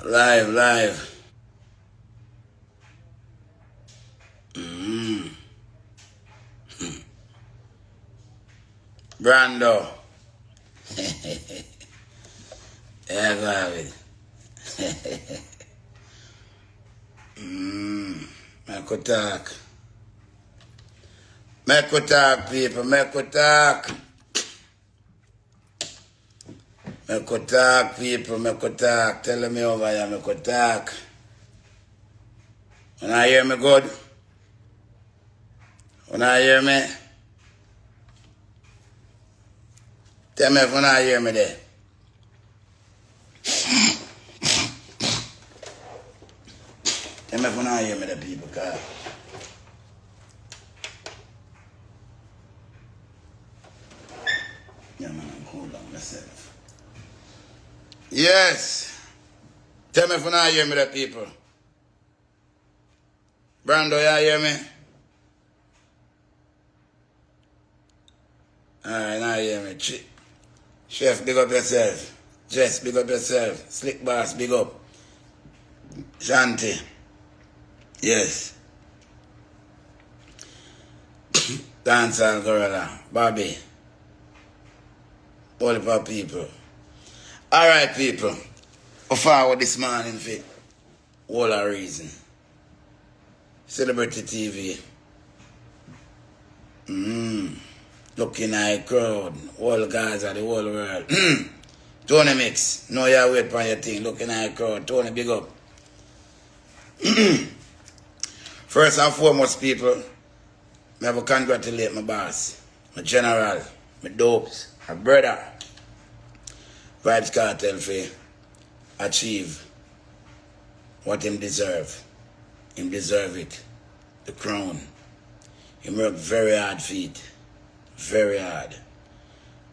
Live. Brando. Yeah, go have it. Make we talk. Make we talk, people. Make we talk. Make we talk, people. Make we talk. Tell me over here. Make we talk. When I hear me good? When I hear me? Tell me if when I hear me there. Tell me if when I hear me there, people, cause yeah, man, I'm cool down myself. Yes. Tell me if when I hear me there, people. Brando, you hear me? Alright, now you hear me. Chef, big up yourself. Jess, big up yourself. Slick Boss, big up. Shanti. Yes. Dancehall Gorilla. Bobby. All the people. Alright, people. How far this morning for all a reason. Celebrity TV. Looking at the crowd. All guys of the whole world. Tony Mix. No, you wait for your thing. Looking at the crowd. Tony, big up. First and foremost, people, I have to congratulate my boss, my general, my dopes, my brother, Vybz Kartel, for achieve what him deserve. Him deserve it. The crown. He worked very hard for it. Very hard.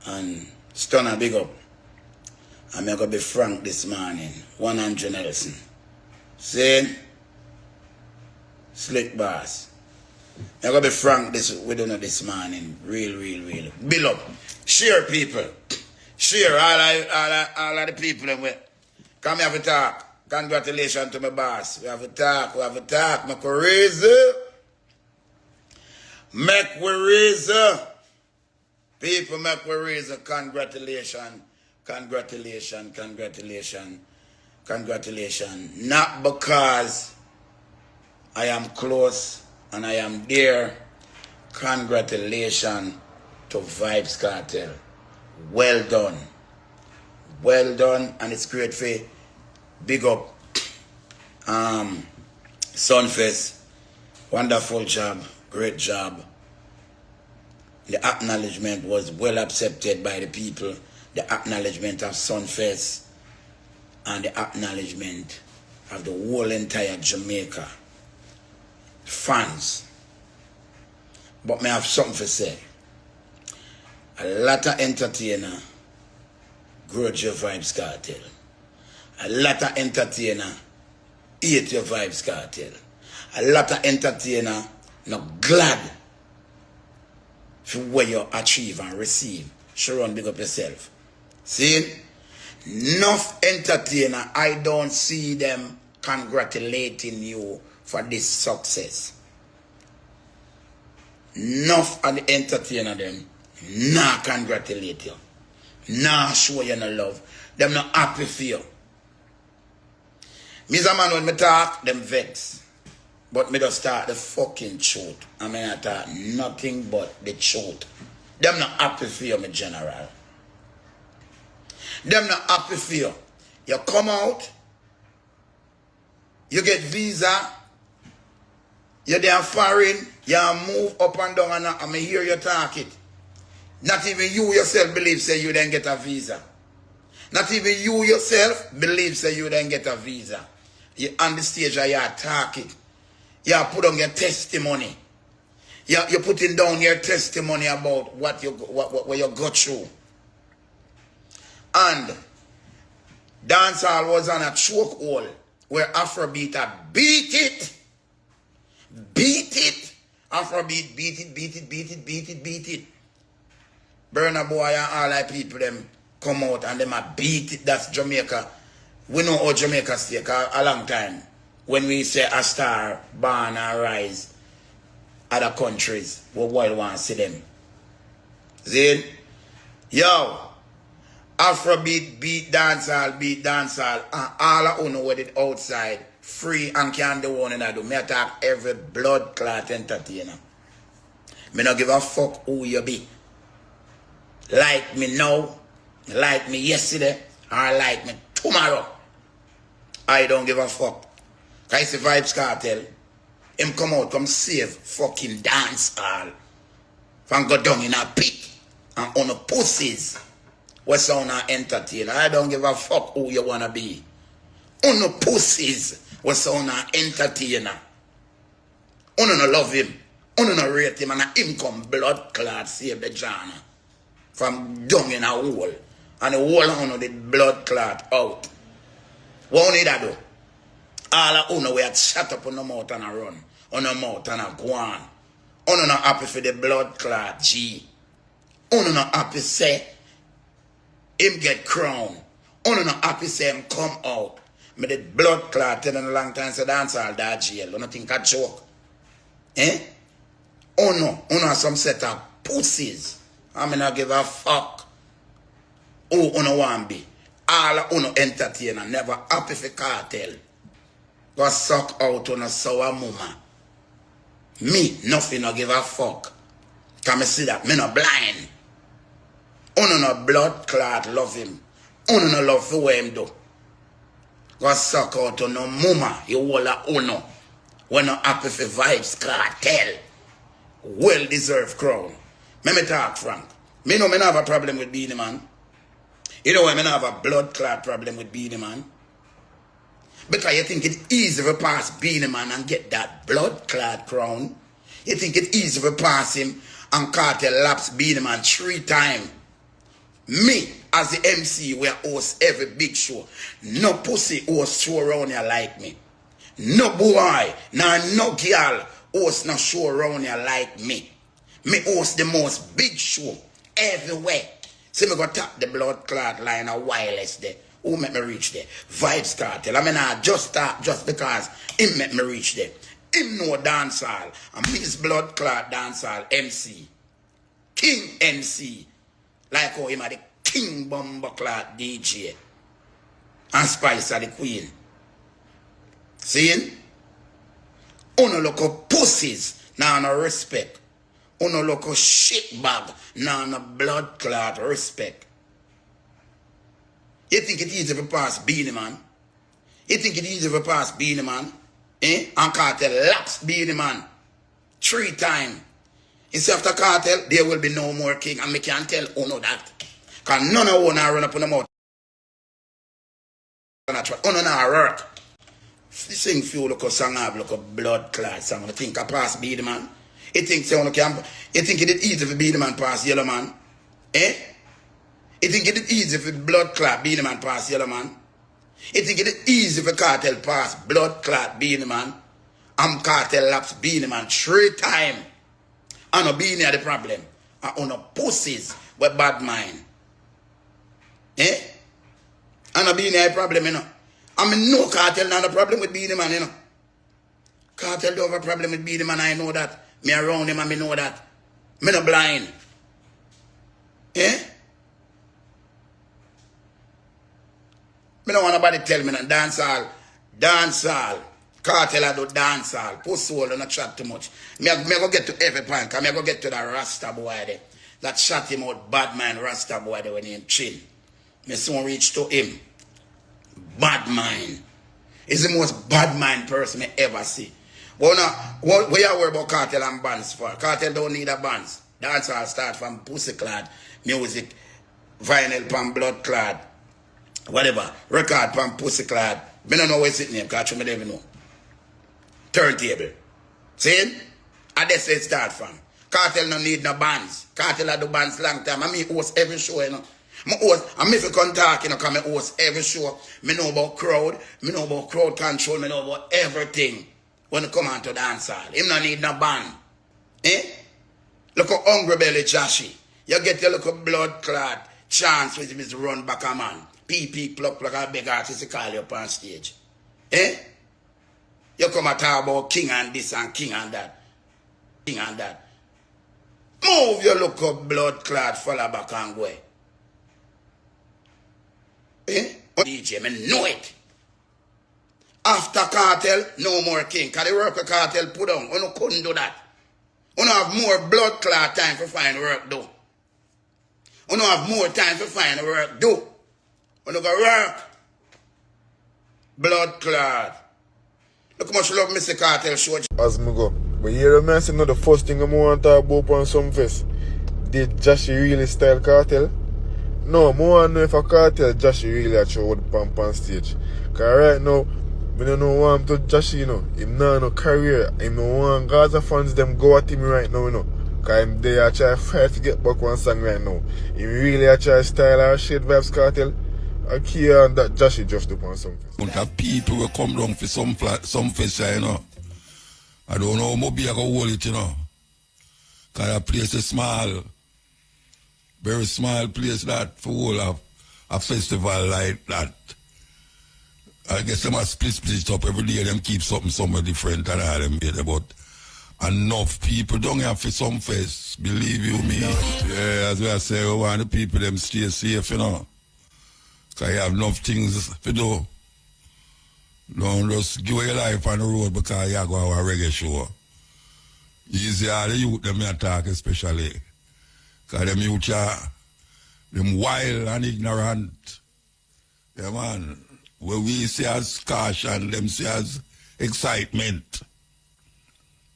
And Stunner, big up. I'm going to be frank this morning. 100 Nelson. See? Slick Boss. I'm going to be frank with you this morning. Real. Bill up. Share, people. Share all of the people. Come here to talk. Congratulations to my boss. We have to talk. Make we raise. People, make we raise. Congratulations. Not because I am close and I am there. Congratulations to Vybz Kartel. Well done. And it's great for big up Sunfest. Wonderful job. Great job. The acknowledgement was well accepted by the people. The acknowledgement of Sunfest and the acknowledgement of the whole entire Jamaica fans. But me have something to say. A lot of entertainer grudge your Vybz Kartel. A lot of entertainer hate your Vybz Kartel. A lot of entertainer not glad for what you achieve and receive. Sharon, big up yourself. See? Enough entertainer, I don't see them congratulating you for this success. Enough of the entertainer them not congratulate you. Nah show you no love. Them not happy for you. Me a man when me talk, them vex. But me just start the fucking truth. I mean I talk nothing but the truth. Them not happy for you, my general. Them not happy for you. You come out, you get visa, you're there foreign, you move up and down and I hear you talk it. Not even you yourself believe say you then get a visa. Not even you yourself believe say you then get a visa. You on the stage you talk it. You put on your testimony. You're putting down your testimony about what you go through. And dancehall was on a chokehold where Afrobeat beat it. Afrobeat beat it. Burna Boy and all that people them come out and them a beat it. That's Jamaica We know how Jamaica stay a long time. When we say a star, born and rise, other countries, we will want to see them. See? Yo, Afrobeat, beat dancehall, and all of you know what it outside, free and can do one and I do. Me attack every blood clot entertainer. Me not give a fuck who you be. Like me now, like me yesterday, or like me tomorrow. I don't give a fuck. I see Vybz Kartel, him come out, come save fucking dancehall. From go down in a pit and on the pussies. What's on our entertainer? I don't give a fuck who you wanna be. On the pussies, what's on our entertainer? On no love him. On no rate him and him come blood clot save the Jana. From down in a hole. And the whole on the blood clot out. What need I do? All of you we had shut up on the mouth and a run. On the mouth and a go on. You not happy for the blood clot G. You not happy say him get crown. You not happy say him come out. Me the blood clot tell in a long time say dancehall that jail. You not think a joke? Eh? You know some set of pussies. I mean not give a fuck. Who you want be? All of you entertainer never happy for Kartel. Go suck out on a sour mama. Me, Nuffy no give a fuck. Can me see that? Me no blind. Uno no blood clot love him. Uno no love for what him do. Go suck out on no mama. You all a uno. We no happy for Vybz Kartel. Well deserved crown. Me talk frank. Me know me no have a problem with Beenie Man. You know why me no have a blood clot problem with Beenie Man? Because you think it's easy to pass Beenie Man and get that blood clot crown. You think it's easy to pass him and Kartel laps Beenie Man 3 times. Me, as the MC, we host every big show. No pussy host show around here like me. No boy, no girl host no show around here like me. Me host the most big show everywhere. See me go tap the blood clot line a wireless there. Who make me reach there? Vybz Kartel. I mean, I just talk just because him make me reach there. Him know dancehall. And his blood clot dancehall MC. King MC. Like how him are the king bomber clot DJ. And Spice are the queen. Seeing? Uno look up pussies. Now no respect. Uno look up shit bag. Now no blood clot respect. You think it's easy to pass Beenie Man? You think it's easy to pass Beenie Man? Eh? And Kartel laps Beenie Man 3 times. You see after Kartel, there will be no more king. And me can't tell Uno that. Because none of you run up on the mouth. Uno not work. Sing few look a song have look a blood clot song. You think I pass Beenie Man? You think it's easy for Beenie Man pass Yellow Man? Eh? You think it is easy for blood clot Beenie Man pass Yellow Man? You think it is easy for Kartel pass blood clot Beenie Man? And Kartel laps Beenie Man 3 times. And no Beenie are the problem. And on no pussies with bad mind. Eh? And no Beenie are the problem, you know. I mean, no Kartel not a problem with Beenie Man, you know. Kartel don't have a problem with Beenie Man, I know that. Me around him and me know that. Me no blind. Eh? Me don't want nobody tell me that dancehall. Kartel I do dancehall. Pussy hole not chat too much. Me go get to every point. Because me go get to that Rasta boy there. That shot him out bad man Rasta boy there when he chill. Me soon reach to him. Bad mind. He's the most bad mind person me ever see. But now, what you worry about Kartel and bands for? Kartel don't need a bands. Dancehall start from pussy clad music, vinyl from blood clad. Whatever, record from pussy clad. I don't know where it's sitting here, because I don't even know. Turntable. See? And that's where it start from. Kartel no need no bands. Kartel I do bands long time. I mean host every show, you know. I if you come talk, you know, because I host every show. I know about crowd. I know about crowd control. I know about everything. When you come on to dancehall. Him no need no band. Eh? Look at Hungry Belly Jahshii. You get your little blood clot chance with him is run back a man. PP pluck like a big artist to call you up on stage. Eh? You come and talk about king and this and king and that. King and that. Move your look up blood clot, fall back and go. Eh? DJ, me know it. After Kartel, no more king. Because the work of Kartel put on. You couldn't do that. You have more blood clot time for find work do. You have more time for find work do. You go work. Blood clot. Look how much love Mr. Kartel show. As me go. But here the man say no the first thing I want to talk about on some fest. Did Jahshii really style Kartel? No, I want to know if a Kartel Jahshii really actually would pump on stage. Because right now, I don't know what I'm to Jahshii, you know. Him not no career. Him no want Gaza fans them go at him right now, you know. Because him they are trying to fight to get back one song right now. He really are trying to style or shade Vybz Kartel. I care on that Jahshii just up on some fest. Bunch of people will come down for some fest, you know. I don't know how big I go hold it, you know. Because that place is small. Very small place that for all a festival like that. I guess they must split it up every day. Them keep something somewhere different and all them here. But enough people don't have for some fest. Believe you me. Yeah, as well I say, we want the people them stay safe, you know. Because you have enough things to do. Don't just give your life on the road because you go to a reggae show. Easy all the youth them attack especially. Because them youth are them wild and ignorant. Yeah man. What we see as caution, them see as excitement.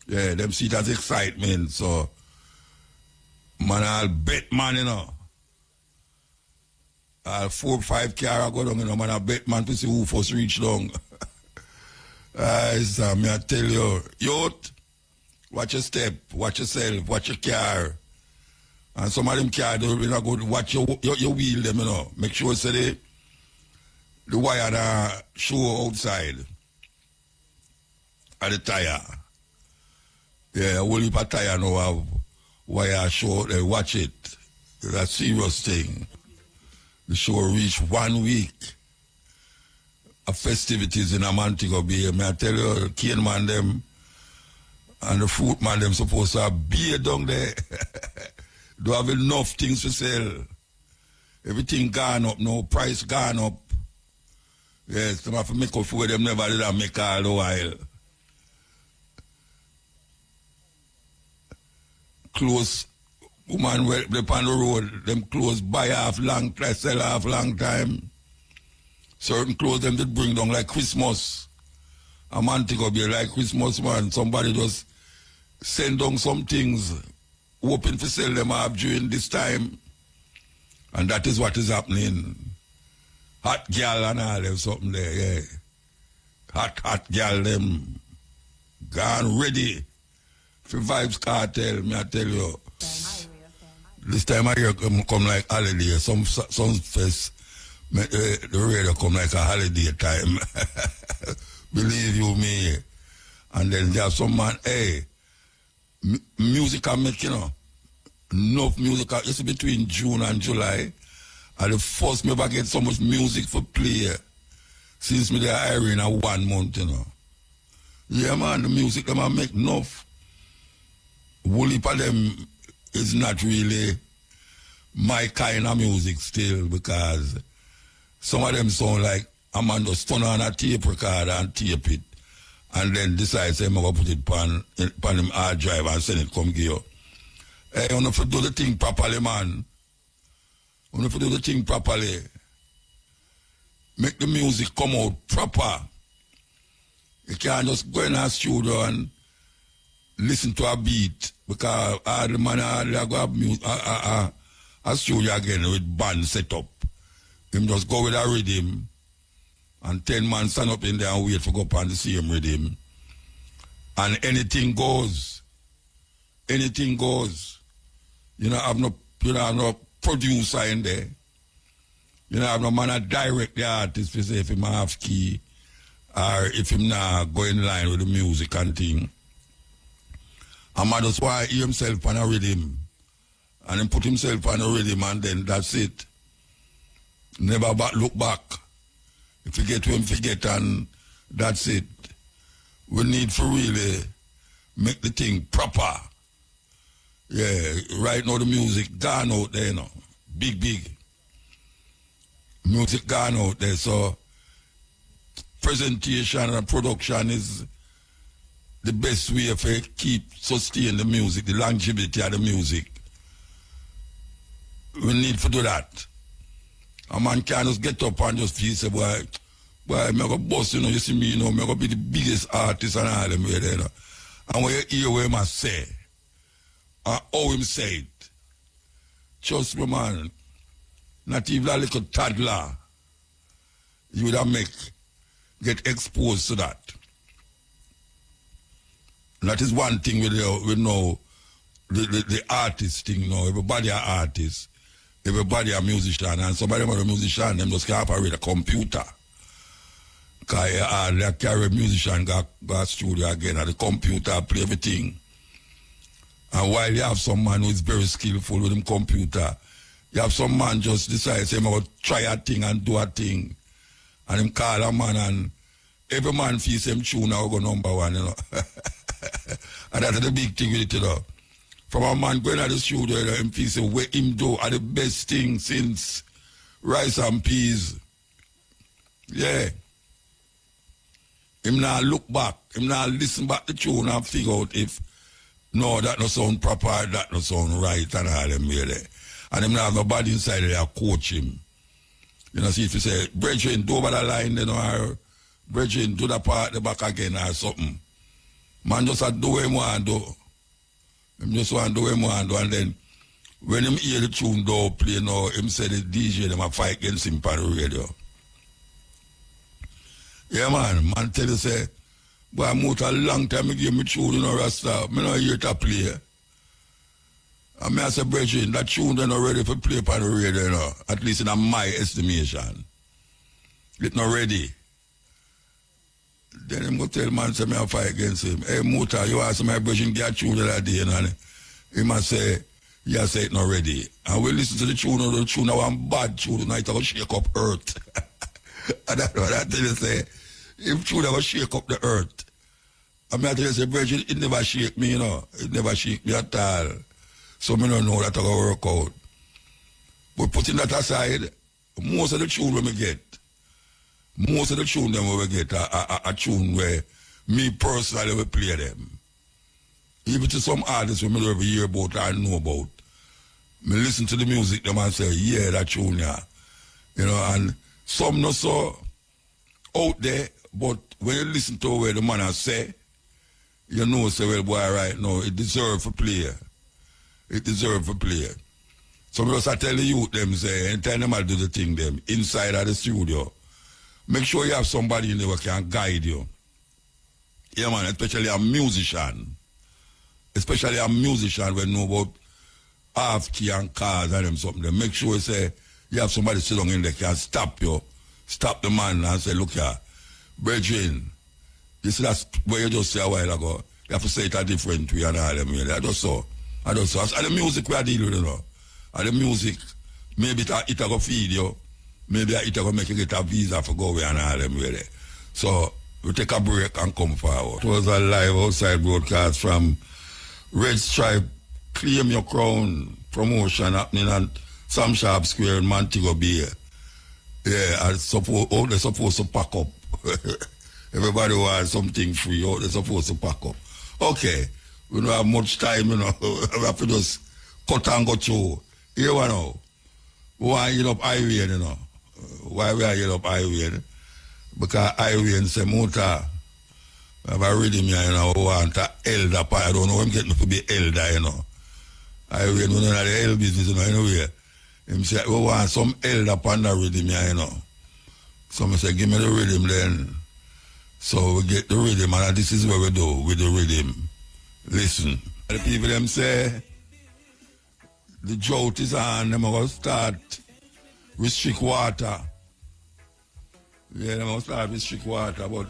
Yeah, them see it as excitement. So man, I'll bet man, you know. I'll 4 or 5 car go down, you know, man, I'll bet man to see who first reach down. So me I tell you, youth, watch your step, watch yourself, watch your car. And some of them car don't really go watch your wheel them, you know. Make sure say the wire show outside at the tire. Yeah, a whole heap of tire now have wire show, they watch it. It's a serious thing. The show reach 1 week of festivities in a Montego Bay. May I tell you, cane man them and the fruit man them supposed to have beer down there. Don't have enough things to sell. Everything gone up now, price gone up. Yes, them have to make up for them never did make all the while. Close woman where they on the road, them clothes buy half long price, sell half long time. Certain clothes them did bring down like Christmas. A man think of be like Christmas man. Somebody just send down some things, hoping to sell them off during this time. And that is what is happening. Hot girl and all them something there, yeah. Hot girl them gone ready for Vybz Kartel, me I tell you. This time I hear come like holiday, some fest, the radio come like a holiday time. Believe you me. And then there some man, hey, music I make, you know. Enough music, it's between June and July. And the first me ever get so much music for play since me there hiring a 1 month, you know. Yeah man, the music them I make enough. Whole heap of them is not really my kind of music still because some of them sound like a man just turn on a tape recorder and tape it and then decide say I'm going to put it on him hard drive and send it come give you. Hey, you have to do the thing properly, man. You have to do the thing properly. Make the music come out proper. You can't just go in a studio and listen to a beat because all the man go have music, a studio again with band set up. Him just go with a rhythm and 10 man stand up in there and wait for go up on the same rhythm. And anything goes. Anything goes. You know, have no producer in there. You know, have no man that direct the artist to say if him half key or if him not go in line with the music and thing. And man just why he himself on a rhythm. And then put himself on a rhythm and then that's it. Never look back. If you get to him, forget, and that's it. We need to really make the thing proper. Yeah, right now the music gone out there, you know. Big. Music gone out there, so presentation and production is the best way to sustain the music, the longevity of the music. We need to do that. A man can't just get up and just feel, say, boy, I'm going to bust, you know, you see me, you know, I'm going to be the biggest artist and all them, you know. And when you hear what him say, and how him say it, trust me, man, not even a little toddler, you would have get exposed to that. That is one thing we know, the artist thing, you know, everybody are artists. Everybody a musician, and somebody a musician, them just can't operate a computer. Because they carry a musician, go studio again, and the computer play everything. And while you have some man who is very skillful with him computer, you have some man just decide, say, I'm going to try a thing and do a thing. And him call a man, and every man feels him tune now go number one, you know. And that's the big thing with it, you know. From a man going to the studio, him feel say what him do are the best thing since rice and peas. Yeah. Him now look back, him now listen back the tune and figure out if no, that no sound proper, that no sound right and all them really. And him now have nobody inside there coach him. You know, see if you say, brethren, do over the line, you know, or brethren, do the part the back again or something. Man just do what him want to do. Him just want to do what him want to do, and then when him hear the tune do play now, him say the DJ them a fight against him on the radio. Yeah, man tell you say, boy, I'm out a long time, I give me tune, you know, Rasta, I don't hear to play. And I say, brethren, that tune they're not ready for play on the radio, you know, at least in my estimation. It's not ready. Then him go tell man, say me a fight against him. Hey, Muta, you ask my brethren get a tune that day, and he must say, yeah, say it not ready. And we listen to the tune, one bad tune, and it will shake up earth. And that's what I tell you, say, if tune will shake up the earth. I mean, I tell you, say, brethren, it never shake me, you know. It never shake me at all. So I don't know that it's going to work out. But putting that aside, most of the tune we get, most of the tune them we get a tune where me personally will play them. Even to some artists we never hear about or know about. Me listen to the music them and say, yeah, that tune, yeah. You know, and some not so out there, but when you listen to where the man has say, you know, say, well, boy, right now, it deserves to play. It deserves to play. Some of us I tell the youth them, say, anytime them I do the thing them, inside of the studio, make sure you have somebody in there who can guide you. Yeah, man, especially a musician. Especially a musician when know about half key and cars and them something. Make sure you say, you have somebody sit down in there can stop you, stop the man and say, look here, brethren, you see that's what you just say a while ago. You have to say it a different way and all them way. I just saw. And the music we are dealing with, you know. And the music, maybe it will feed you. Maybe it will make you get a visa for go away and all them way. So, we take a break and come forward. It was a live outside broadcast from Red Stripe Claim Your Crown promotion happening at Sam Sharp Square in Montego Bay. Yeah, they're supposed to pack up. Everybody wants something free. They're supposed to pack up. Okay. We don't have much time, you know. We have to just cut and go through. Here we know. We want to get up highway, you know. Why we are get up highway? Because highway say, Muta, we have a rhythm here, you know, we want an elder part. I don't know him getting to be elder, you know. Highway, we don't have the L business, you know, anyway. Him say, we want some elder part the rhythm here, you know. So I say, give me the rhythm then. So we get the rhythm, and this is what we do with the rhythm. Listen, the people them say the drought is on, them going to start restrict water. Yeah, them going to start restrict water, but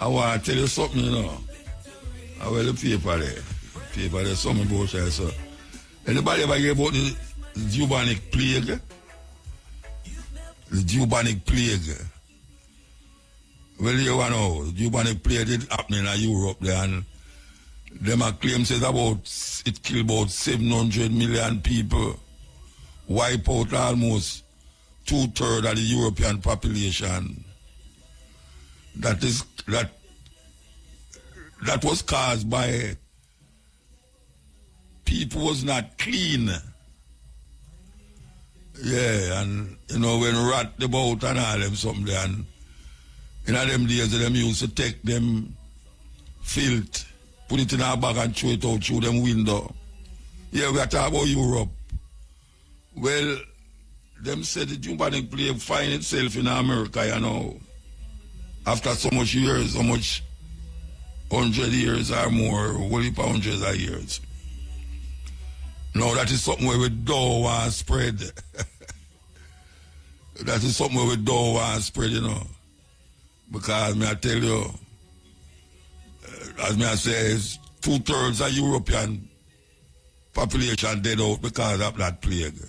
I want to tell you something, you know. I will the paper there. Paper there, something about there, so. Anybody ever hear about the bubonic plague? the bubonic plague. Well, you know, the bubonic plague did happen in Europe there, and them claim says it killed about 700 million people, wipe out almost 2/3 of the European population. That was caused by people was not clean. Yeah, and you know, when rat about and all them something there, and in them days them used to take them filth, put it in a bag and throw it out through them window. Yeah, we are talking about Europe. Well, them said the bubonic plague find itself in America, you know. After so much years, so much 100 years or more, only for hundreds of years. No, that is something where we don't want to spread. That is something where we don't want to spread, you know. Because, I tell you, as I say, 2/3 of European population dead out because of that plague.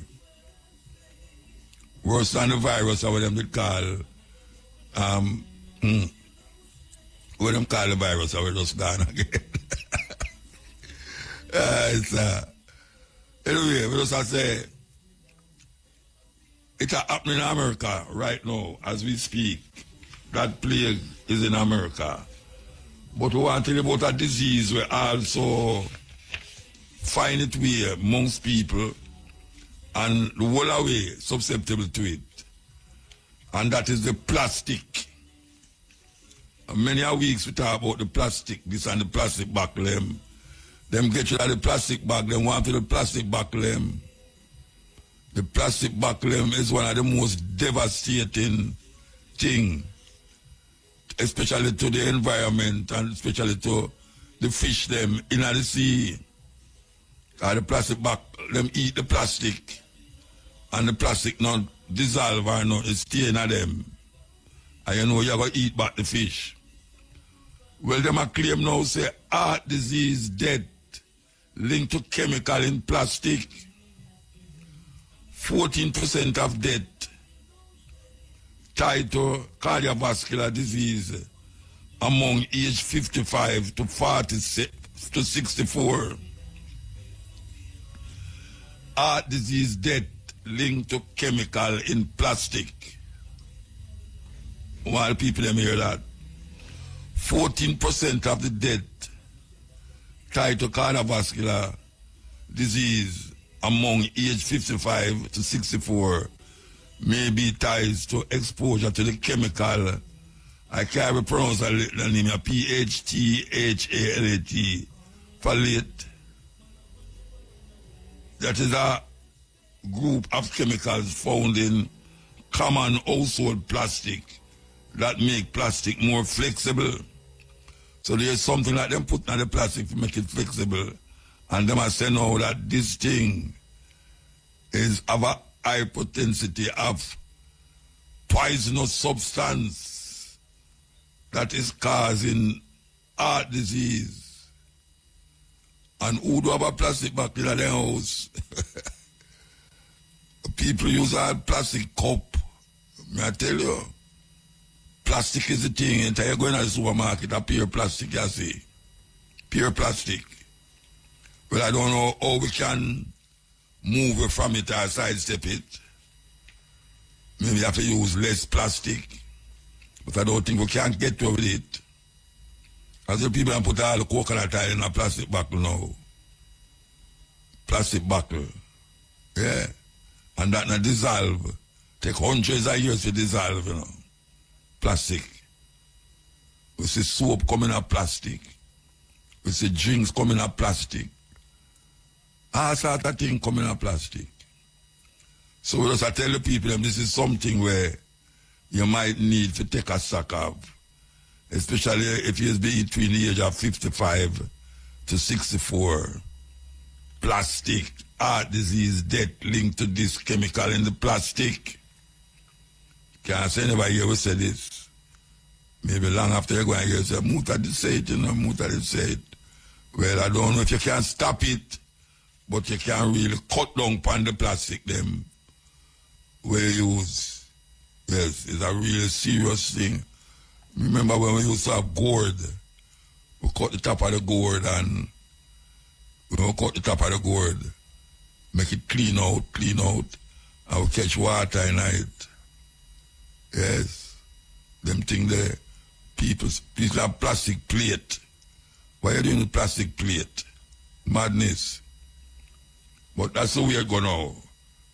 Worse than the virus, or what them did call, what them call the virus, or we just gone again. Anyway, we just say, it's happening in America right now, as we speak. That plague is in America. But we want to tell you about a disease where also find it way amongst people and the whole away susceptible to it. And that is the plastic. And many a weeks we talk about the plastic, this and the plastic buckle them. Them get you out the plastic bag, them want to the plastic buckle them. The plastic buckle them is one of the most devastating thing, especially to the environment and especially to the fish them in the sea. The plastic bag, them eat the plastic and the plastic not dissolve or not stay in them. And you know you're going to eat back the fish. Well, them a claim now say heart disease, death linked to chemical in plastic. 14% of death tied to cardiovascular disease among age 55 to 46 to 64. Heart disease death linked to chemical in plastic. While people them hear that, 14% of the death tied to cardiovascular disease among age 55 to 64 may be ties to exposure to the chemical, I can't pronounce the name, PHTHALAT, phthalate. That is a group of chemicals found in common household plastic that make plastic more flexible. So there's something like them put in the plastic to make it flexible. And them are saying now that this thing is of a high potency of poisonous substance that is causing heart disease. And who do have a plastic bag in their house? People use a plastic cup. May I tell you? Plastic is the thing. And you go in the supermarket, a pure plastic, you see. Pure plastic. Well, I don't know how we can move away from it or sidestep it. Maybe we have to use less plastic. But I don't think we can get over it. As the people put all the coconut oil in a plastic bottle now. Plastic bottle. Yeah. And that not dissolve. Take hundreds of years to dissolve, you know. Plastic. We see soap coming out plastic. We see drinks coming out plastic. All sort of things coming out plastic. So we just tell the people this is something where you might need to take a stock of. Especially if you be between the age of 55 to 64. Plastic, heart disease, death linked to this chemical in the plastic. Can't say anybody here will say this. Maybe long after you go and hear say, Muta did say it, you know, Muta did say it. Well, I don't know if you can stop it, but you can really cut down on the plastic them we use Yes, it's a really serious thing. Remember when we used to have gourd? We cut the top of the gourd and make it clean out, and we catch water in it. Yes. Them thing there. People have plastic plate. Why are you doing with plastic plate? Madness. But that's the way it go now.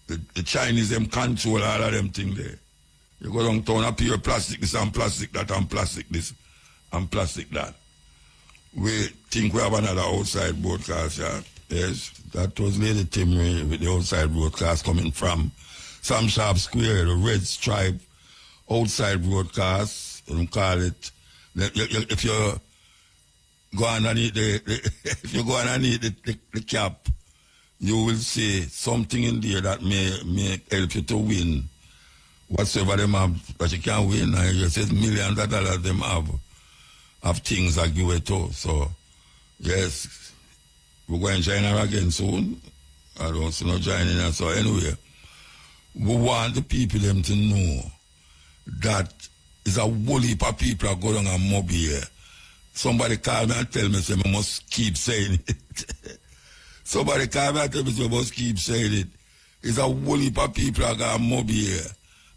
The Chinese, them control all of them thing there. You go downtown, appear plastic this and plastic that and plastic this and plastic that. We think we have another outside broadcast, yeah. Yes, that was Lady Timmy with the outside broadcast coming from Sam Sharp Square, the red stripe outside broadcast, you call it. If you go underneath the cap, you will see something in there that may help you to win whatsoever them have that you can win. And you said millions of dollars them have things that give it to. So yes, we're going to join her again soon. I don't see no joining her. So anyway, we want the people them to know that it's a whole heap of people that go down and mob here. Somebody call me and tell me say I must keep saying it. Somebody call me and tell me say I must keep saying it. It's a whole heap of people that got mob here.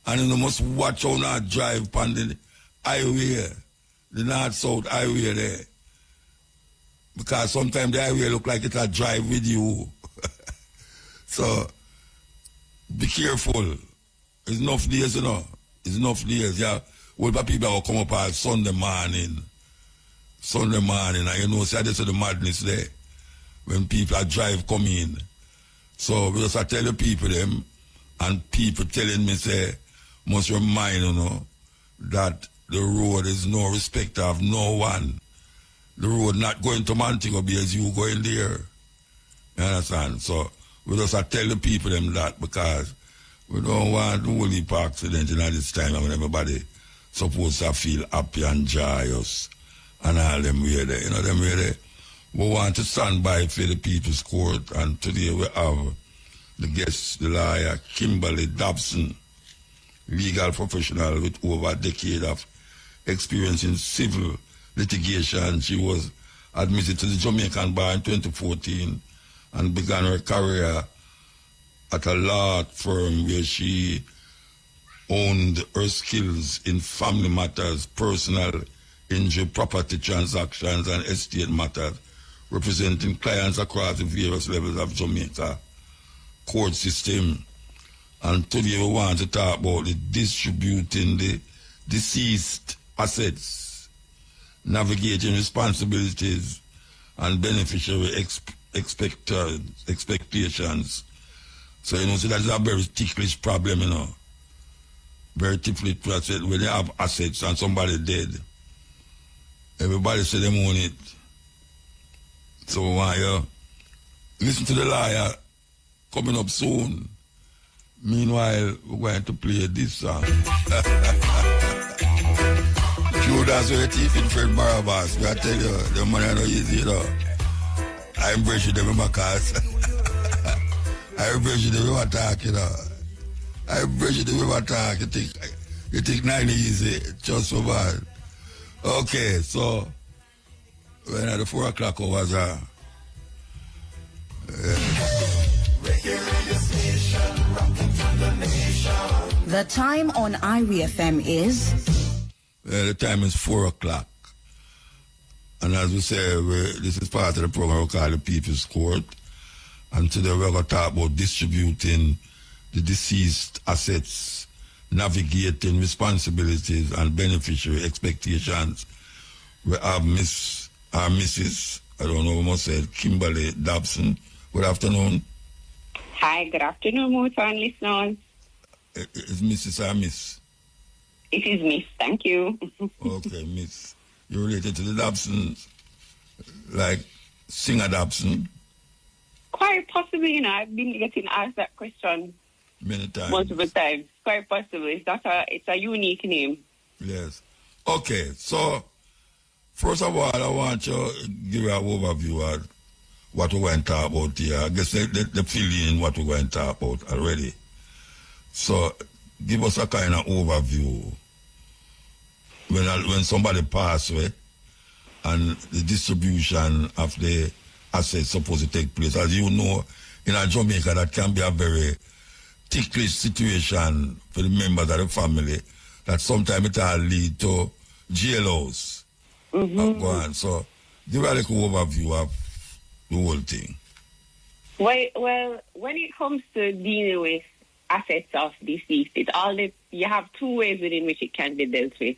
And you must watch how not drive on the highway, the north-south highway there. Because sometimes the highway look like it's a drive with you. So, be careful. It's enough days, you know. It's enough days, yeah. Well, people will come up on Sunday morning, and you know, see, this is the madness there. When people drive come in. So, we just tell the people them, and people telling me, say, must remind, you know, that the road is no respect of no one. The road not going to Montego Bay as you going there. You understand? So, we just tell the people them that because we don't want the whole heap of accident in this time when everybody supposed to feel happy and joyous and all them way there. You know, them way there. We want to stand by for the People's Court, and today we have the guest, the lawyer, Kimberly Dobson, legal professional with over a decade of experience in civil litigation. She was admitted to the Jamaican bar in 2014 and began her career at a law firm where she honed her skills in family matters, personal injury, property transactions, and estate matters, representing clients across the various levels of Jamaica court system. And today we want to talk about the distributing the deceased assets, navigating responsibilities and beneficiary expectations. So, you know, so that's a very ticklish problem, you know. Very ticklish problem. When they have assets and somebody dead, everybody say they own it. So we want you listen to the lawyer coming up soon. Meanwhile, we're going to play this song. Judas with a thief in Fred Barabbas. I tell you, the money are easy, you know. I embrace them in my cars. I embrace them in my talk, you know. I embrace them in my talk. You think 9 easy, just so bad. Okay, so when at the 4 o'clock hours are the time on Irie FM is? The time is 4 o'clock. And as we say, this is part of the program we call the People's Court. And today we're going to talk about distributing the deceased assets, navigating responsibilities and beneficiary expectations. We have Mrs. I don't know what I said, Kimberly Dobson. Good afternoon. Hi, good afternoon, Muta and listeners. Is Mrs. or Miss? It is Miss, thank you. Okay, Miss. You're related to the Dobsons, like Singer Dobson? Quite possibly, you know, I've been getting asked that question many times. Multiple times. Quite possibly. It's a unique name. Yes. Okay, so first of all, I want to give you an overview of what we're going to talk about here. I guess they fill in what we're going to talk about already. So give us a kind of overview when somebody pass away and the distribution of the assets supposed to take place. As you know, in a Jamaica, that can be a very ticklish situation for the members of the family, that sometimes it will lead to jailhouse. Go on. So give a little overview of the whole thing. Well, when it comes to dealing with assets of deceased, you have two ways within which it can be dealt with.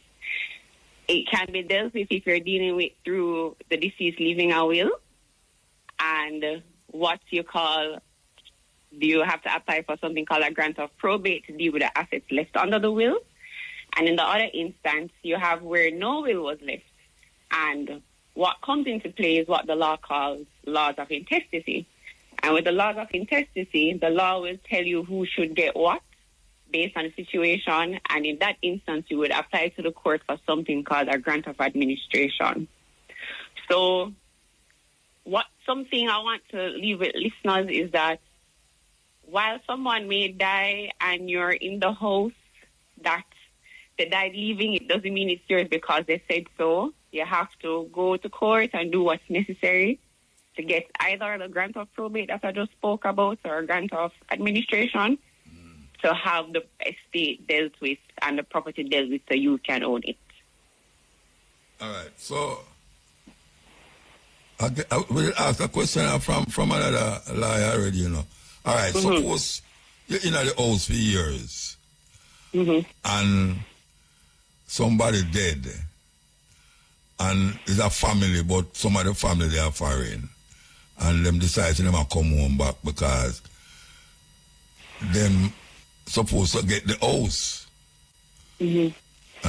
It can be dealt with if you're dealing with through the deceased leaving a will, and what you have to apply for something called a grant of probate to deal with the assets left under the will. And in the other instance, you have where no will was left. And what comes into play is what the law calls laws of intestacy. And with the laws of intestacy, the law will tell you who should get what based on the situation. And in that instance, you would apply to the court for something called a grant of administration. So something I want to leave with listeners is that while someone may die and you're in the house that they died leaving, it doesn't mean it's yours because they said so. You have to go to court and do what's necessary to get either the grant of probate that I just spoke about or a grant of administration to have the estate dealt with and the property dealt with so you can own it. All right. So I will ask a question from another lawyer already, you know. All right. Suppose you're in the house for years and somebody dead and it's a family, but some of the family they are foreign and them decide to never come home back because them supposed to get the house. And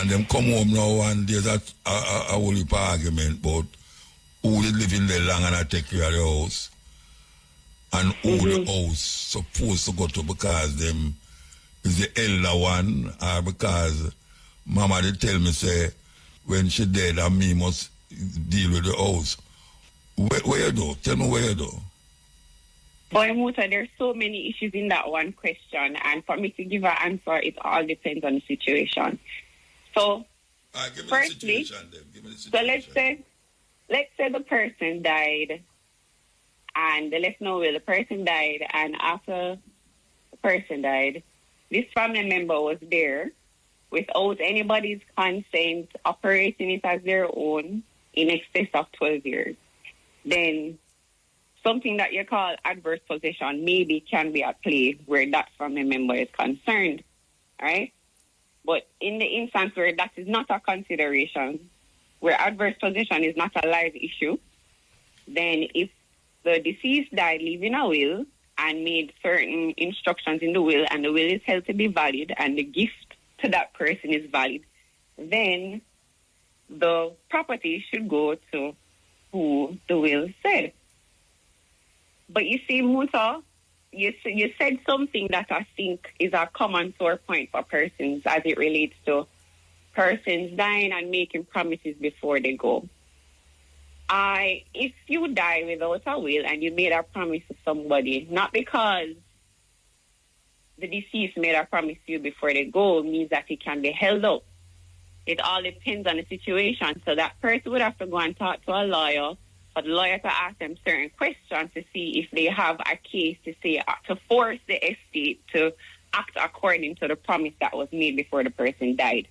them come home now and there's a whole heap of argument about who is living there long and I take care of the house and who the house supposed to go to because them is the elder one or because mama they tell me say when she dead and me must deal with the house. Where you do? Tell me where you do. Boy, Muta, there's so many issues in that one question, and for me to give an answer, it all depends on the situation. So, firstly, so let's say the person died, and they left no will. The person died, and after the person died, this family member was there without anybody's consent, operating it as their own in excess of 12 years. Then something that you call adverse possession maybe can be at play where that family member is concerned, right? But in the instance where that is not a consideration, where adverse possession is not a live issue, then if the deceased died leaving a will and made certain instructions in the will and the will is held to be valid and the gift to that person is valid, then the property should go to who the will said. But you see, Musa, you said something that I think is a common sore point for persons as it relates to persons dying and making promises before they go. If you die without a will and you made a promise to somebody, not because the deceased made a promise to you before they go, means that it can be held up. It all depends on the situation. So that person would have to go and talk to a lawyer, for the lawyer to ask them certain questions to see if they have a case to force the estate to act according to the promise that was made before the person died.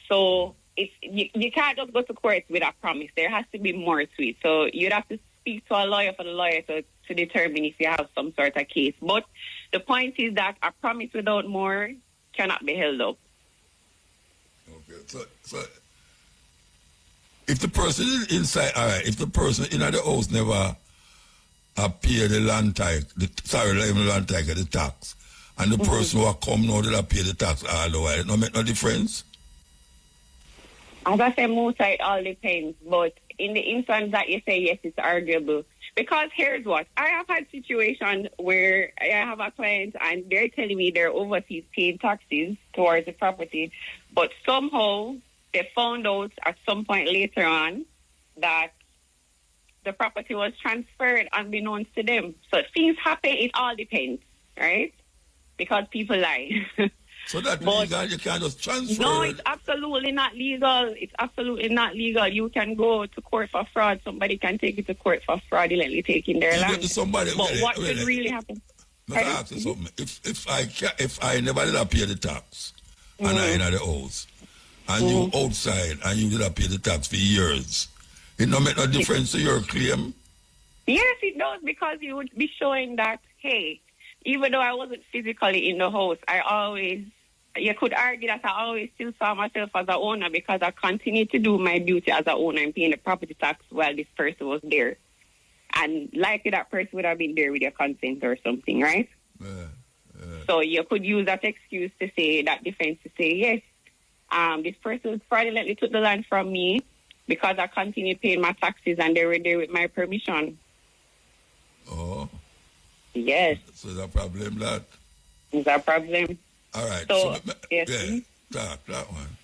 So you can't just go to court with a promise. There has to be more to it. So you'd have to speak to a lawyer for the lawyer to determine if you have some sort of case. But the point is that a promise without more cannot be held up. Okay, so if the person is inside, all right, if the person in the house never pay the land tax, the tax, and the person who come now they'll pay the tax all the while, it don't make no difference? As I say, Musa, it all depends. But in the instance that you say yes, it's arguable. Because here's what. I have had situations where I have a client and they're telling me they're overseas paying taxes towards the property, but somehow they found out at some point later on that the property was transferred unbeknownst to them. So things happen, it all depends, right? because people lie. So that legal, you can't just transfer. No, it's absolutely not legal. It's absolutely not legal. You can go to court for fraud. Somebody can take you to court for fraudulently taking their land. But what should really happen? Let me ask you something. If I never did pay the tax, and I in the house, and you outside, and you did pay the tax for years, it don't make no difference to your claim? Yes, it does, because you would be showing that, hey, even though I wasn't physically in the house, you could argue that I always still saw myself as an owner, because I continued to do my duty as an owner and paying the property tax while this person was there. And likely that person would have been there with your consent or something, right? So you could use that excuse to say, that defense to say, yes, this person fraudulently took the land from me because I continued paying my taxes and they were there with my permission. Oh. Yes. So is that problem, that? Is that problem? All right. So yes. Yeah, that one.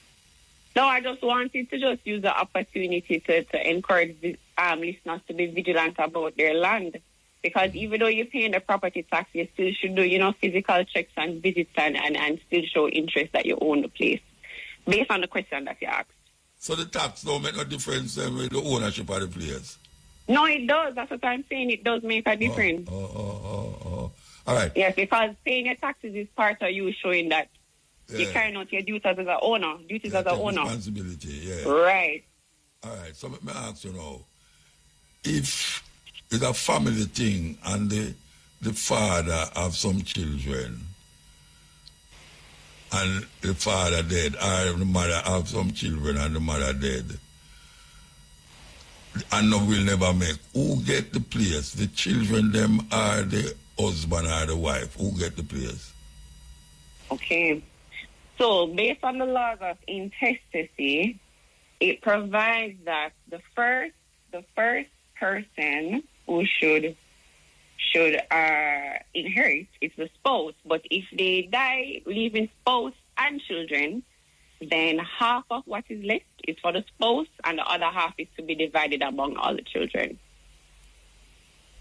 No, I just wanted to just use the opportunity to encourage listeners to be vigilant about their land. Because even though you're paying the property tax, you still should do, physical checks and visits and still show interest that you own the place, based on the question that you asked. So the tax don't make no difference with the ownership of the place? No, it does. That's what I'm saying. It does make a difference. All right. Yes, because paying your taxes is part of you showing that you're carrying out your duties as an owner. Duties as an owner. Responsibility, yeah. Right. All right. So let me ask you now. If it's a family thing and the father have some children and the father dead, or the mother have some children and the mother dead, and no will never make, who get the place? The children them or the husband or the wife? Who get the place? Okay. So based on the laws of intestacy, it provides that the first person who should inherit is the spouse. But if they die leaving spouse and children, then half of what is left is for the spouse and the other half is to be divided among all the children.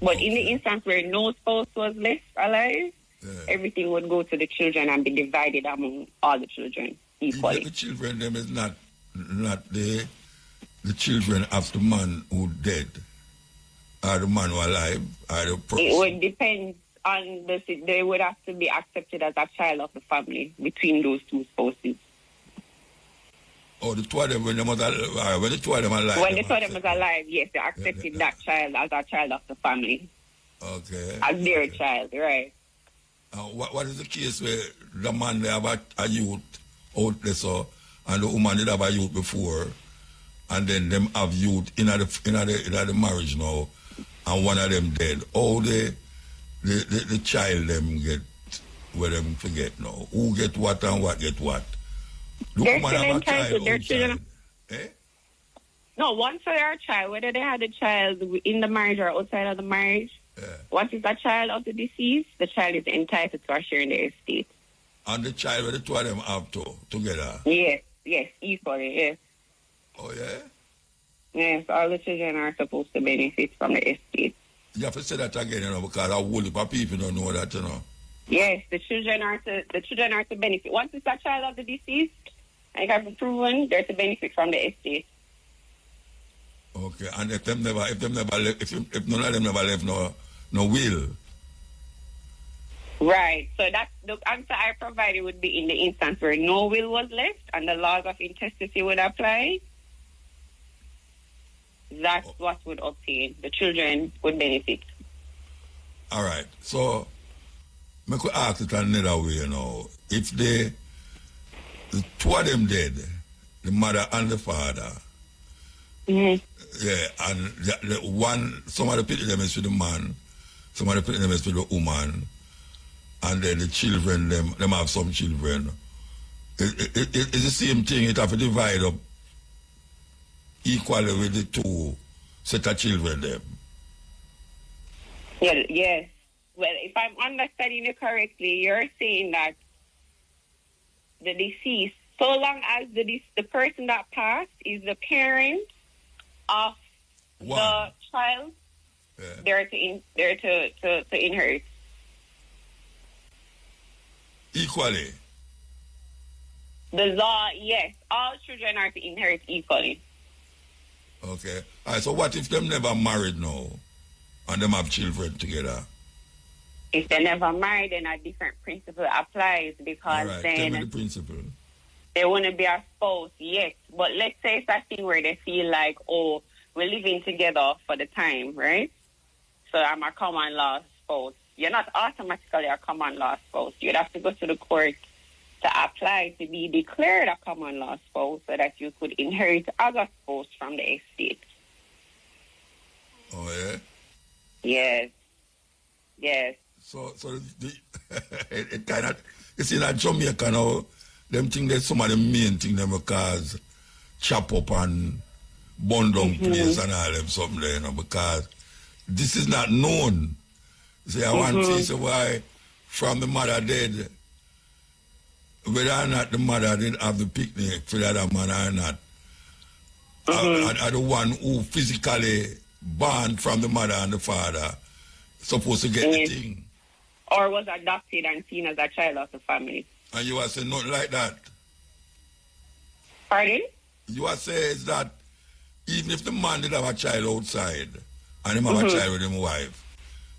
But in the instance where no spouse was left alive, everything would go to the children and be divided among all the children equally. The children them is not the children of the man who dead, or the man who alive, or the person. It would depend on they would have to be accepted as a child of the family between those two spouses. Oh, the two of them, when the two of them alive? When the two of them was alive, yes, they accepted that child as a child of the family. Okay. As their child, right. What is the case where the man they have a youth out there, so, and the woman did have a youth before, and then them have youth in the marriage now, and one of them dead? How the child them get where them forget now? Who get what and what get what? They're still entitled. Their children. No, once they're a child, whether they had a child in the marriage or outside of the marriage, once it's a child of the deceased, the child is entitled to a share in their estate. And the child, where the two of them have together? Yes, equally, yes. Oh, yeah? Yes, all the children are supposed to benefit from the estate. You have to say that again, because a whole heap of people don't know that, Yes, the children are to benefit. Once it's a child of the deceased, and it has been proven, they're to benefit from the estate. Okay, and if none of them never left no will. Right. So that's the answer I provided would be in the instance where no will was left and the laws of intestacy would apply. That's what would obtain. The children would benefit. All right. So I could ask it another way, If the two of them dead, the mother and the father, yeah, and the one, somebody put them as to the man, somebody put them as to the woman, and then the children, them have some children. It's the same thing. It have to divide up equally with the two set of children, them. Yeah, yes. Well, if I'm understanding you correctly, you're saying that the deceased, so long as the person that passed is the parent of the child, they're to inherit. Equally? The law, yes. All children are to inherit equally. Okay. All right, so what if them never married now and them have children together? If they never married, then a different principle applies because right, then tell me the principle. They wouldn't be a spouse yet. But let's say it's a thing where they feel like, oh, we're living together for the time, right? So I'm a common law spouse. You're not automatically a common law spouse. You'd have to go to the court to apply to be declared a common law spouse so that you could inherit as a spouse from the estate. Oh, yeah? Yes. Yes. So it kind of, you see, that Jamaica now, them think that some of the main thing them because chop up and burn down place and all them something there, you know, because this is not known. See, I want to say why from the mother dead, whether or not the mother didn't have the picnic for the other man or not, are the one who physically born from the mother and the father supposed to get the thing. Or was adopted and seen as a child of the family. And you are saying nothing like that? Pardon? You are saying that even if the man did have a child outside and him have a child with his wife,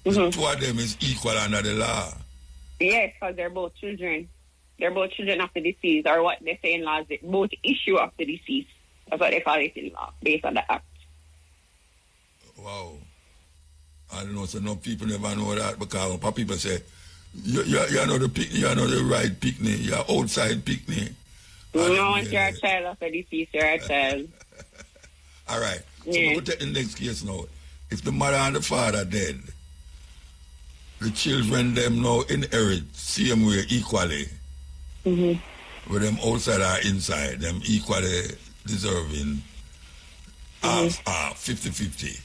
the two of them is equal under the law. Yes, because they're both children. They're both children of the deceased, or what they say in law is both issue of the deceased. That's what they call it in law, based on the act. Wow. I don't know, so no people never know that because people say, you're not the picnic, you're not the right picnic, you're outside picnic. No, if you're a child of the deceased, you're a child. All right. So we will take the next case now. If the mother and the father dead, the children them now inherit same way equally. With them outside or inside, them equally deserving half 50-50.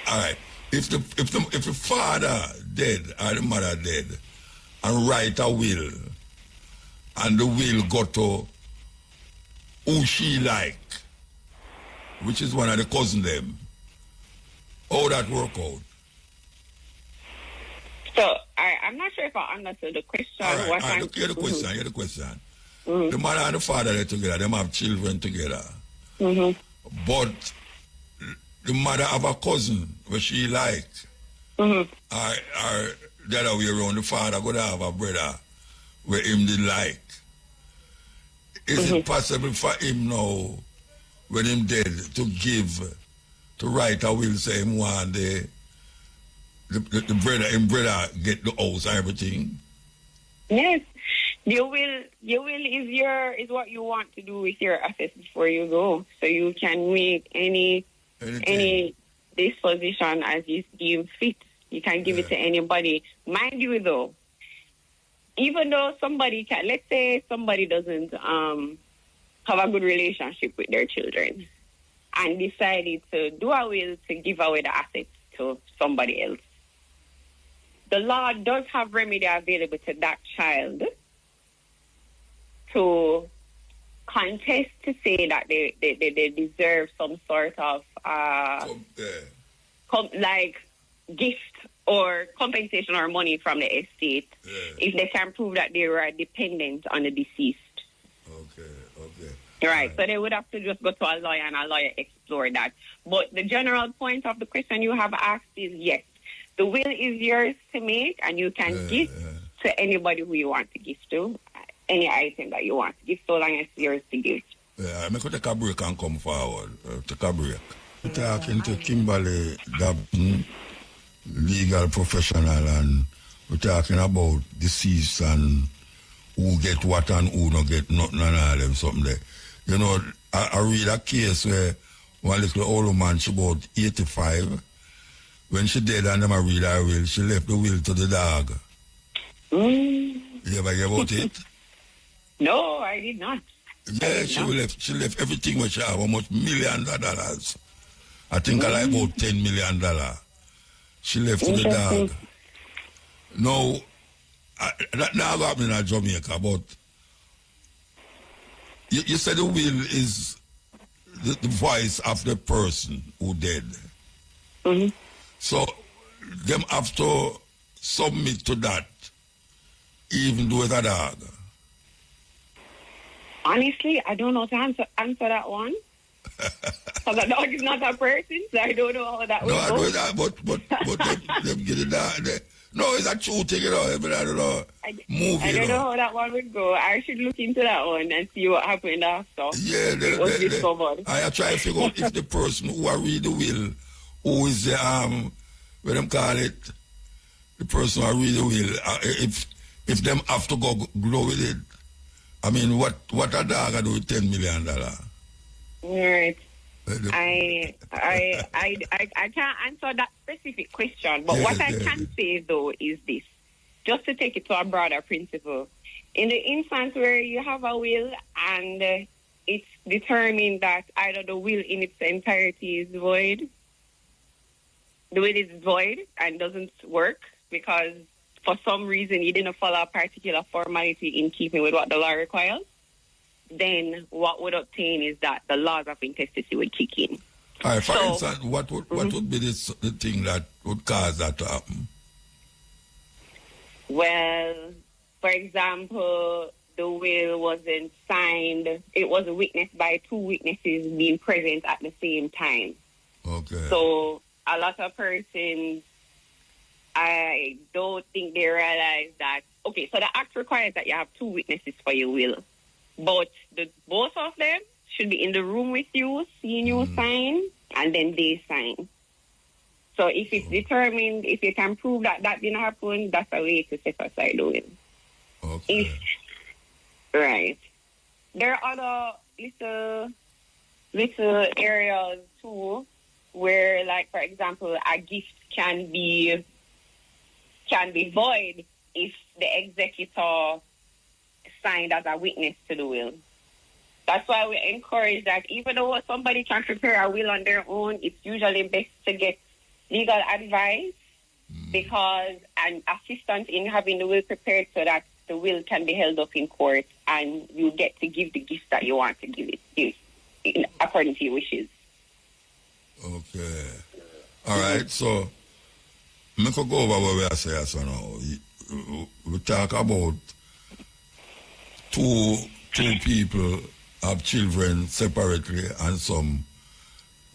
All right. If the father dead or the mother dead and write a will and the will go to who she like, which is one of the cousin them, how that work out? So I'm not sure if I understood the question. All right, hear the question. The mother and the father are together, them have children together. But the mother have a cousin where she like. Or the other way around, the father could have a brother where him did like. Is it possible for him now, when him dead, to write a will say him want the brother get the house and everything? Yes. Your will is what you want to do with your assets before you go. So you can make any disposition as you deem fit. You can give it to anybody. Mind you though, even though somebody can, let's say somebody doesn't have a good relationship with their children and decided to do a will to give away the assets to somebody else. The law does have remedy available to that child to contest to say that they deserve some sort of like gift or compensation or money from the estate if they can prove that they were dependent on the deceased. Okay. Right. So they would have to just go to a lawyer and a lawyer explore that. But the general point of the question you have asked is yes. The will is yours to make, and you can give to anybody who you want to give to, any item that you want to give, so long as it's yours to give. Yeah, I'm going to take a break and come forward. Take a break. We're talking to Kimberly Dabton, legal professional, and we're talking about deceased and who get what and who don't get nothing and all them something there. You know, I read a case where one little old man, she about 85. When she dead and them a read her will, she left the will to the dog. You ever hear about it? No, I did not. Yeah, she left everything which she have, almost millions of dollars. I think I like about $10 million. She left to the dog. Now, that now happening in Jamaica, but you said the will is the voice of the person who dead. So them have to submit to that even though it's a dog? Honestly, I don't know to answer that one. Because a dog is not a person, so I don't know how that would go. No, I know that, but them get it down. No, it's a true thing, you know. But I don't know. I don't know how that one would go. I should look into that one and see what happened after. Yeah, I try to figure out if the person who I read the will, who is the what them call it, the person who I read the will, if them have to go with it. I mean, what a dog I do with $10 million? Right. I can't answer that specific question, but what I can say though is this, just to take it to a broader principle. In the instance where you have a will and it's determined that either the will in its entirety is void, the will is void and doesn't work because for some reason you didn't follow a particular formality in keeping with what the law requires, then what would obtain is that the laws of intestacy would kick in. All right, for instance, what would be the thing that would cause that to happen? Well, for example, the will wasn't signed. It was witnessed by two witnesses being present at the same time. Okay. So a lot of persons, I don't think they realize that, okay, so the act requires that you have two witnesses for your will. But both of them should be in the room with you, seeing you sign, and then they sign. So if it's determined, if you can prove that that didn't happen, that's a way to set aside the will. Okay. Right. There are other little areas too where, like, for example, a gift can be void if the executor signed as a witness to the will. That's why we encourage that even though somebody can prepare a will on their own, it's usually best to get legal advice because an assistance in having the will prepared so that the will can be held up in court and you get to give the gift that you want to give according to your wishes. Okay. All right, so I could go over what we are saying so now. We talk about two people have children separately and some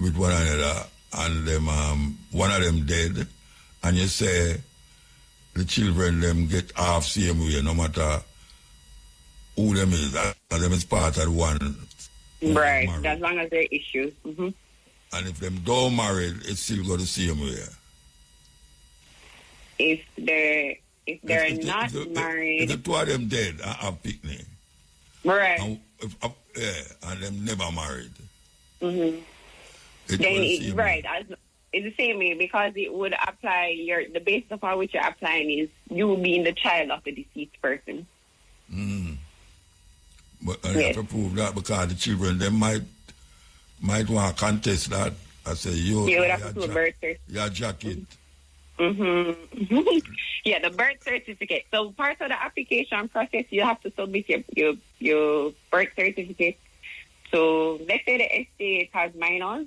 with one another, and them one of them dead, and you say the children them get half same way no matter who them is, that them is part of one. Right, as long as there are issues. Mm-hmm. And if them don't married, it still go the same way. If they're not married, if the two of them dead and have picnic, right? And them never married. Mm-hmm. It's the same way because it would apply the basis upon which you're applying is you being the child of the deceased person. But I have to prove that because the children they might want to contest that. I say you would have to do a birth certificate. Your jacket. Yeah, the birth certificate. So part of the application process, you have to submit your birth certificate. So let's say the estate has minors.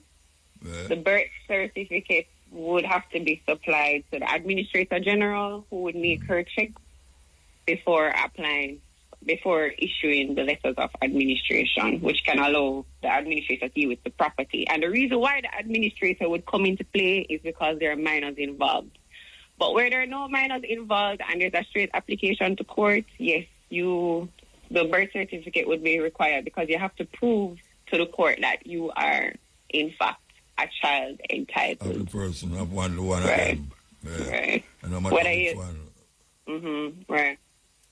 Yeah. The birth certificate would have to be supplied to the Administrator General, who would make her check before issuing the letters of administration, which can allow the administrator to deal with the property. And the reason why the administrator would come into play is because there are minors involved. But where there are no minors involved and there's a straight application to court, yes, the birth certificate would be required because you have to prove to the court that you are, in fact, a child entitled. Of the person, of one right. Of them. Yeah. Right. And no matter which one. Right.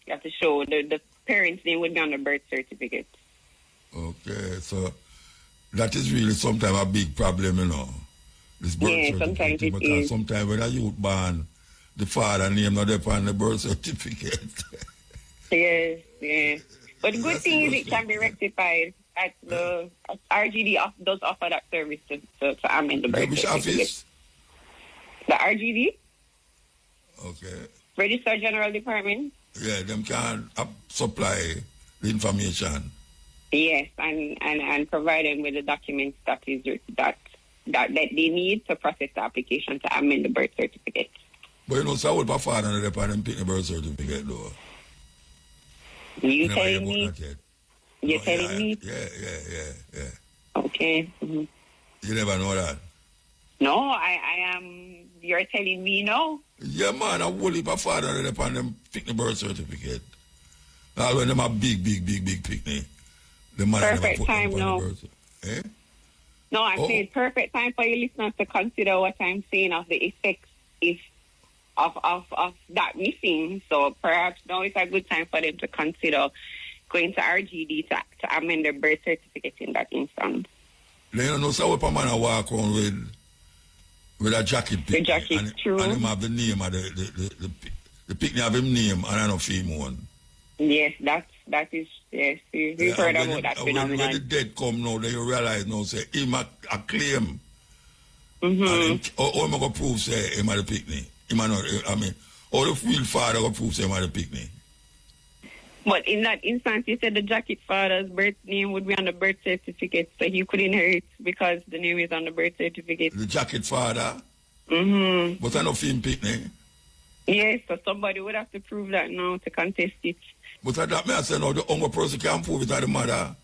You have to show the parents' name would be on the birth certificate. Okay, so that is really sometimes a big problem, you know. This birth certificate. Sometimes it because is. Sometimes when a youth born, the father name not there on the birth certificate. Yes. But the good thing is it can be rectified at the RGD does offer that service to amend the birth certificate. Which office? The RGD. Okay. Registered General Department. Yeah, them can supply the information. Yes, and provide them with the documents that they need to process the application to amend the birth certificate. But you know, so what my father and them pick the birth certificate though. You telling me? You're telling me? Yeah. Okay. Mm-hmm. You never know that? No, I am. You're telling me no? Yeah, man. I will leave a father upon them pick the birth certificate. All when them a big picnic. The mother perfect time now. Eh? No, I'm saying perfect time for your listeners to consider what I'm saying of the effects of that missing. So perhaps now is a good time for them to consider going to RGD to amend their birth certificate in that instance. They don't know so a man walk on with a jacket picnic. The jacket, true. And him have the name of the picnic have him name and I don't feel one. Yes, that is, yes. We've heard about that phenomenon. When the dead come now, then you realize now, say, him a claim. Mm-hmm. Or am I going to prove, say, him at the picnic? Him not, I mean, or the real father going to prove, say, him at the picnic? But in that instance, you said the jacket father's birth name would be on the birth certificate, so he could inherit because the name is on the birth certificate. The jacket father? Mm-hmm. But I don't feel picnic. Yes, so somebody would have to prove that now to contest it. But that may I say now the younger person can prove it to the mother.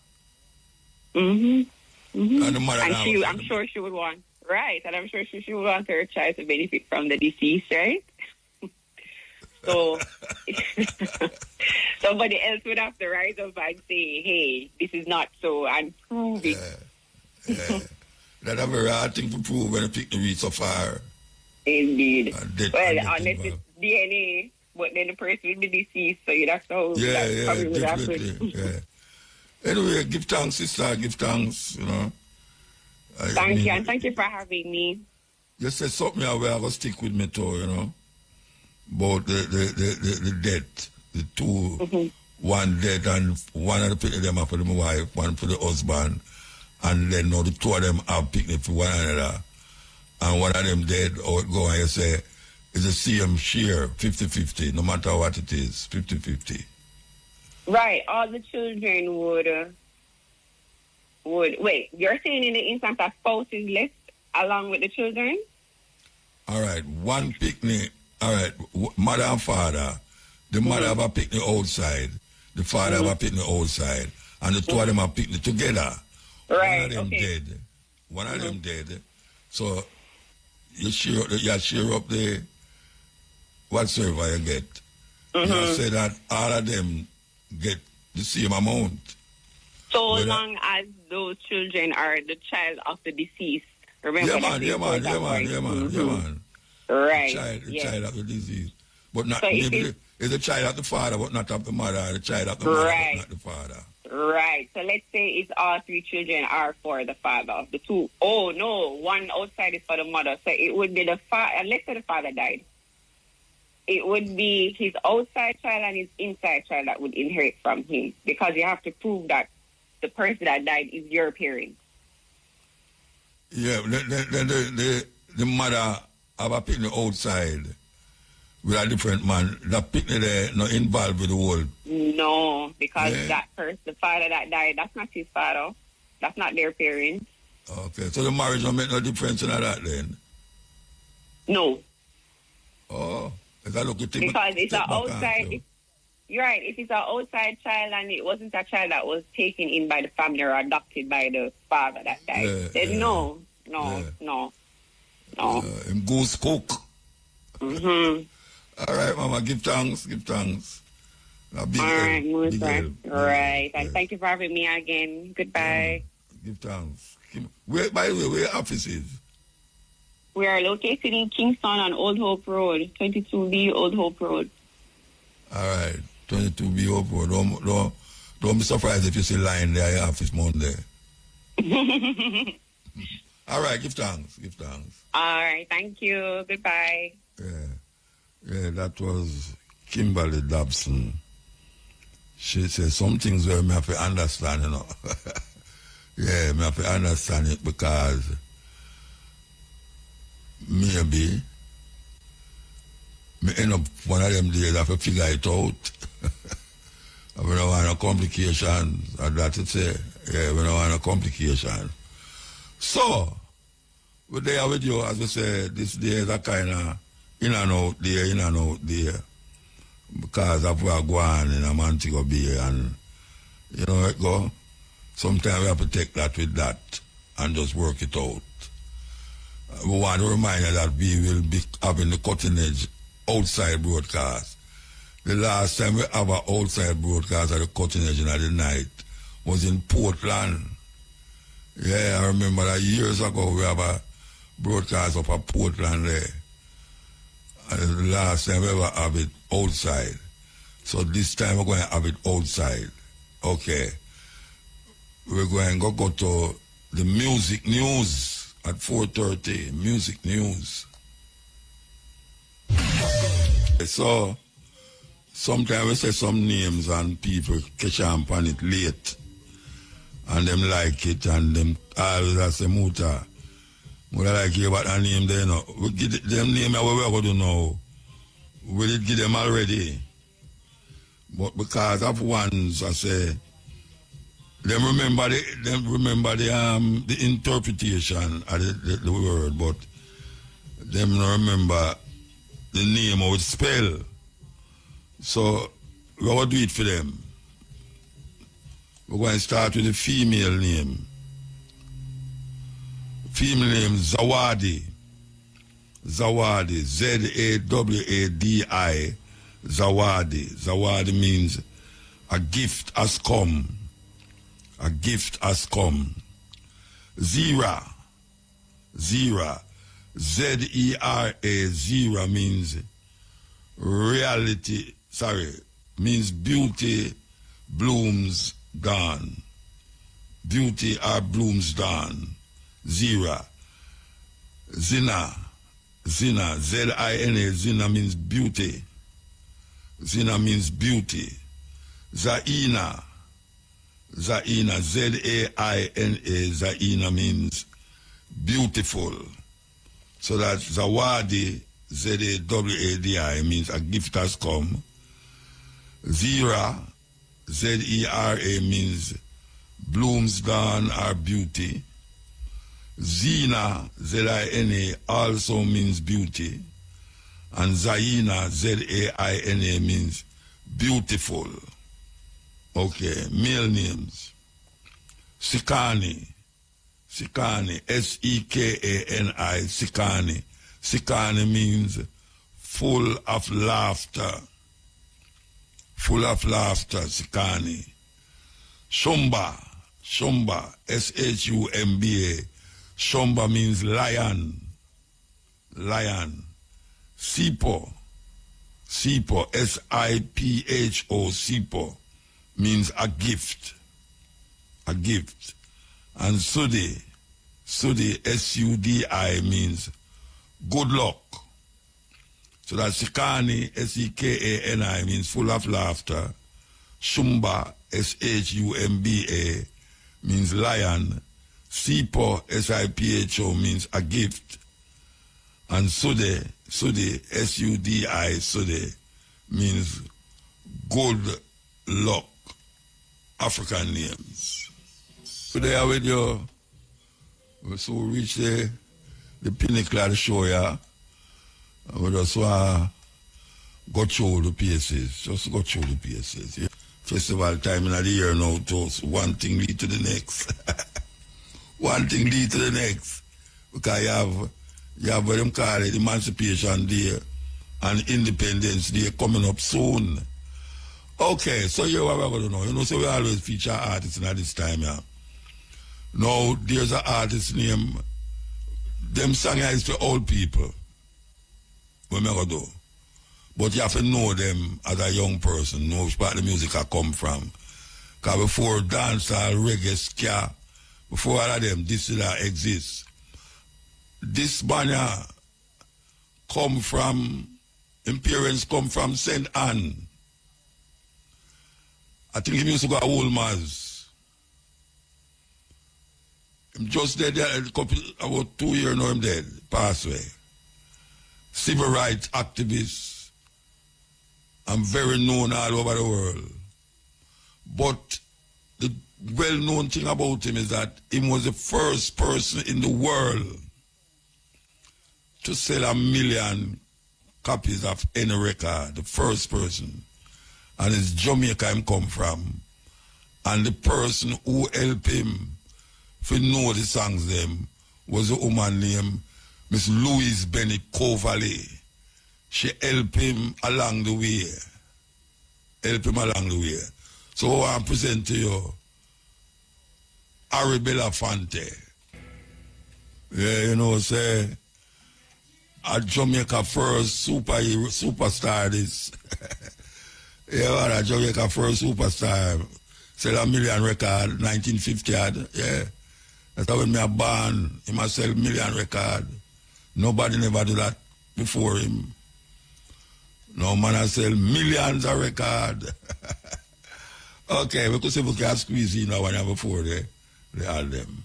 Mm-hmm. Mm-hmm. And the mother and I'm sure she would want, right, and I'm sure she would want her child to benefit from the deceased, right? So somebody else would have to rise up and say, hey, this is not so, and prove it. Yeah. That's a very hard thing to prove when a picnic reads so far. Indeed. Well, unless it's DNA, but then the person will be deceased, so you'd have to... definitely. Anyway, give thanks, sister, give thanks, you know. Thank you, and thank you for having me. You said something I will stick with me too, you know, about the death, the two, one dead, and one of the picnic them are for the wife, one for the husband, and then now the two of them have picnic for one another. And one of them dead, or go and you say, it's the same share, 50-50, no matter what it is, 50-50. Right, all the children would, wait, you're saying in the instance that spouse is left along with the children? All right, one picnic, all right, mother and father, the mother have a picnic outside, the father have a picnic outside, and the two of them are picnic together. Right, one of them dead. One of them dead. So, you share up the whatsoever you get. You say that all of them get the same amount. So long as those children are the child of the deceased. Remember yeah, man. Right. The child of the deceased. But not so maybe it's the child of the father, but not of the mother, the child of the mother, but not the father. Right. So let's say it's all three children are for the father. The two. Oh no, one outside is for the mother. So it would be the father. Let's say the father died. It would be his outside child and his inside child that would inherit from him, because you have to prove that the person that died is your parent. Yeah. The mother have a picnic outside with a different man. That picnic there not involved with the world. No, because that person, the father that died, that's not his father. That's not their parents. Okay, so the marriage don't make no difference in that then? No. Oh, is that okay? Because it's an outside. You're right. If it's an outside child and it wasn't a child that was taken in by the family or adopted by the father that died, then no. Goose cook. All right, Mama, give thanks. All right, Musa. Right. And thank you for having me again. Goodbye. Give thanks. By the way, where your office is? We are located in Kingston on Old Hope Road, 22B Old Hope Road. All right, 22B Hope Road. Don't be surprised if you see line there at your office Monday. All right, give thanks. All right, thank you. Goodbye. Yeah, that was Kimberly Dobson. She said some things where I have to understand, you know. Yeah, I have to understand it because maybe me end up one of them days I have to figure it out. I don't want no complications, or that to say. Yeah, we don't want no complications. So, we're there with you, as we say, this day is a kind of in and out there. because of what go on in a Montego Bay, and you know it go. Sometimes we have to take that with that and just work it out. We want to remind you that we will be having the cutting edge outside broadcast. The last time we have an outside broadcast at the cutting edge in the night was in Portland. Yeah, I remember that years ago we have a broadcast up at Portland there. And the last time we ever have it outside. So this time we're going to have it outside. Okay. We're going to go to the music news at 4:30. Music news. So sometimes we say some names and people catch on it late. And them like it, and them always say Muta. Would I like you about a name there, you know? We give them name what we're going to do now. We did give them already. But because of ones, I say, them remember the interpretation of the word, but them don't remember the name or its spell. So we're going to do it for them. We're going to start with the female name. Female name Zawadi. Zawadi. Z-A-W-A-D-I. Zawadi. Zawadi means a gift has come. A gift has come. Zira. Zira. Z-E-R-A. Zira means reality. Means beauty blooms gone. Beauty or blooms gone. Zira. Zina. Zina. Z-I-N-A. Zina means beauty. Zina means beauty. Zaina. Zaina. Z-A-I-N-A. Zaina means beautiful. So that Zawadi, Z-A-W-A-D-I, means a gift has come. Zira, Z-E-R-A, means blooms dawn or beauty. Zina, Z-I-N-A, also means beauty. And Zaina, Z-A-I-N-A, means beautiful. Okay, male names. Sikani. Sikani, S-E-K-A-N-I, Sikani. Sikani means full of laughter. Full of laughter, Sikani. Shumba. Shumba, S-H-U-M-B-A. Shumba means lion. Lion. Sipo. Sipo, S-I-P-H-O, Sipo, means a gift. A gift. And Sudi. Sudi, S-U-D-I, means good luck. So that Sikani, S-E-K-A-N-I, means full of laughter. Shumba, S-H-U-M-B-A, means lion. Sipo, S-I-P-H-O, means a gift. And Sudi, Sudi, S-U-D-I, Sudi, means good luck. African names. Today I with you. So we reach the pinnacle of the show, yeah. We just want to go through the places. Just go through the places. Yeah. Festival time in the year now, toast. One thing lead to the next. One thing lead to the next. Because you have what them call it, Emancipation Day and Independence Day coming up soon. Okay, so you what we're going to know. You know, so we always feature artists at this time, yeah. Now, there's an artist named, them song is for old people. What am I going to do? But you have to know them as a young person, know which part of the music I come from. Because before dancehall, reggae, ska, before all of them, this exists. This banner come from, his parents come from St. Anne. I think he used to go to Woolmars. I'm just dead there, about 2 years now I'm dead, passed away. Civil rights activist. I'm very known all over the world. But the well-known thing about him is that he was the first person in the world to sell 1 million copies of any record, the first person. And it's Jamaica him come from. And the person who helped him to know the songs them was a woman named Miss Louise Bennett Coverley. She helped him along the way. So I want to present to you Arabella Fonte. Yeah, you know, say a Jamaica first superstar this. Yeah, a Jamaica first superstar. Sell 1 million record, 1950. Yeah. That's when me a born. He must sell 1 million record. Nobody never do that before him. No man I sell millions of record. Okay, we could see if we can squeeze in now one before they all them.